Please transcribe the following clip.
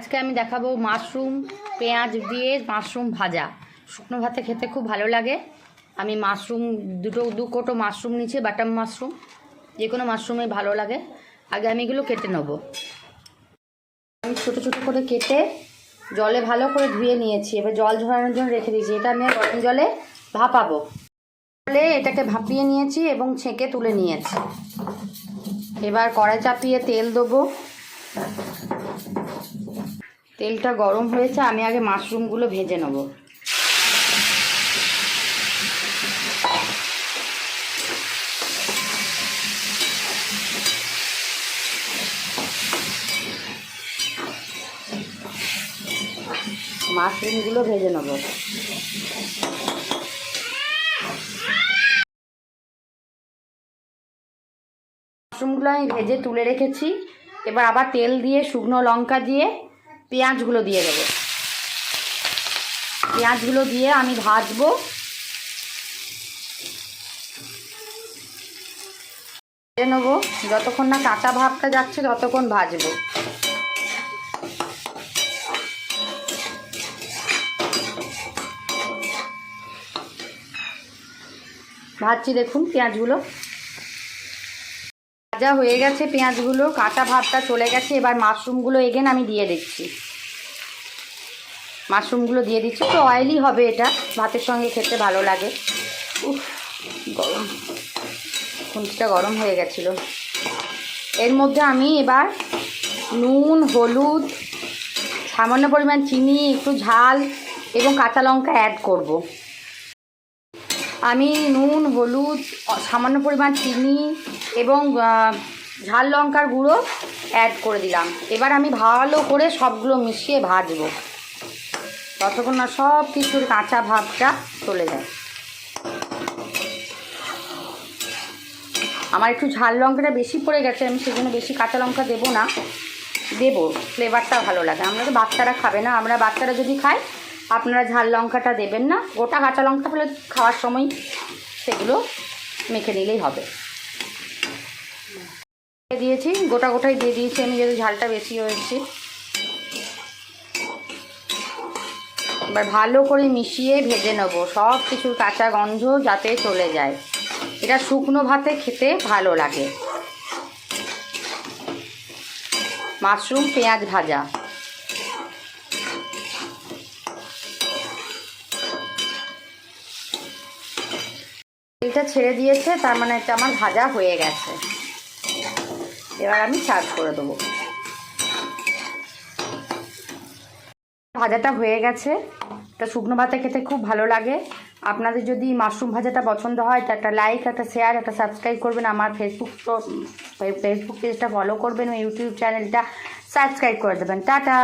আজকে আমি দেখাবো মাশরুম পেঁয়াজ দিয়ে মাশরুম ভাজা। শুকনো ভাতে খেতে খুব ভালো লাগে। আমি মাশরুম দু কোটো মাশরুম নিচ্ছি, বাটাম মাশরুম, যে কোনো মাশরুমে ভালো লাগে। আগে আমি এগুলো কেটে নেব। আমি ছোটো ছোটো করে কেটে জলে ভালো করে ধুয়ে নিয়েছি। এবার জল ঝরানোর জন্য রেখে দিয়েছি। এটা আমি গরম জলে ভাপাবো। জলে এটাকে ভাপিয়ে নিয়েছি এবং ছেঁকে তুলে নিয়েছি। এবার কড়াই চাপিয়ে তেল দেবো। তেলটা গরম হয়েছে, আমি আগে মাশরুমগুলো ভেজে নেব। মাশরুমগুলো ভেজে নেব। মাশরুমগুলো আমি ভেজে তুলে রেখেছি। এবার আবার তেল দিয়ে শুকনো লঙ্কা দিয়ে পেঁয়াজগুলো দিয়ে দেবো। পেঁয়াজগুলো দিয়ে আমি ভাজবো। ভেজে নেবো, যতক্ষণ না কাঁচা ভাবটা যাচ্ছে ততক্ষণ ভাজবো। ভাজছি, দেখুন পেঁয়াজগুলো ভাজা হয়ে গেছে। পেঁয়াজগুলো কাঁচা ভাবটা চলে গেছে। এবার মাশরুমগুলো এগেন আমি দিয়ে দিচ্ছি। মাশরুমগুলো দিয়ে দিচ্ছি। তো অয়েলি হবে, এটা ভাতের সঙ্গে খেতে ভালো লাগে। উফ, গরম, খুন্তিটা গরম হয়ে গেছিলো। এর মধ্যে আমি এবার নুন, হলুদ, সামান্য পরিমাণ চিনি, একটু ঝাল এবং কাঁচা লঙ্কা অ্যাড করব। আমি নুন, হলুদ, সামান্য পরিমাণ চিনি এবং ঝাল লঙ্কার গুঁড়ো অ্যাড করে দিলাম। এবার আমি ভালো করে সবগুলো মিশিয়ে ভাজবো ততক্ষণ না সব কিছুর কাঁচা ভাবটা চলে যায়। আমার একটু ঝাল লঙ্কাটা বেশি পড়ে গেছে, আমি সেজন্য বেশি কাঁচা লঙ্কা দেবো না। দেবো, ফ্লেভারটা ভালো লাগে। আমরা তো বাচ্চারা খাবে না, আমরা বাচ্চারা যদি খাই আপনারা ঝাল লঙ্কাটা দেবেন না। গোটা কাঁচা লঙ্কা ফেলে খাওয়ার সময় সেগুলো মেখে নিলেই হবে। দিয়েছি, গোটা গোটাই দিয়ে দিয়েছি আমি, যেহেতু ঝালটা বেশি হয়েছে। এবার ভালো করে মিশিয়ে ভেজে নেবো, সব কিছুর কাঁচা গন্ধ যাতে চলে যায়। এটা শুকনো ভাতে খেতে ভালো লাগে। মাশরুম পেঁয়াজ ভাজা। তেলটা ছেড়ে দিয়েছে, তার মানে এটা আমার ভাজা হয়ে গেছে। এবার আমি সার্ভ করে দেবো। ভাজাটা হয়ে গেছে। এটা শুকনো ভাতে খেতে খুব ভালো লাগে। আপনাদের যদি মাশরুম ভাজাটা পছন্দ হয় তো একটা লাইক, একটা শেয়ার, একটা সাবস্ক্রাইব করবেন। আমার ফেসবুক পেজটা ফলো করবেন, ইউটিউব চ্যানেলটা সাবস্ক্রাইব করে দেবেন। টাটা।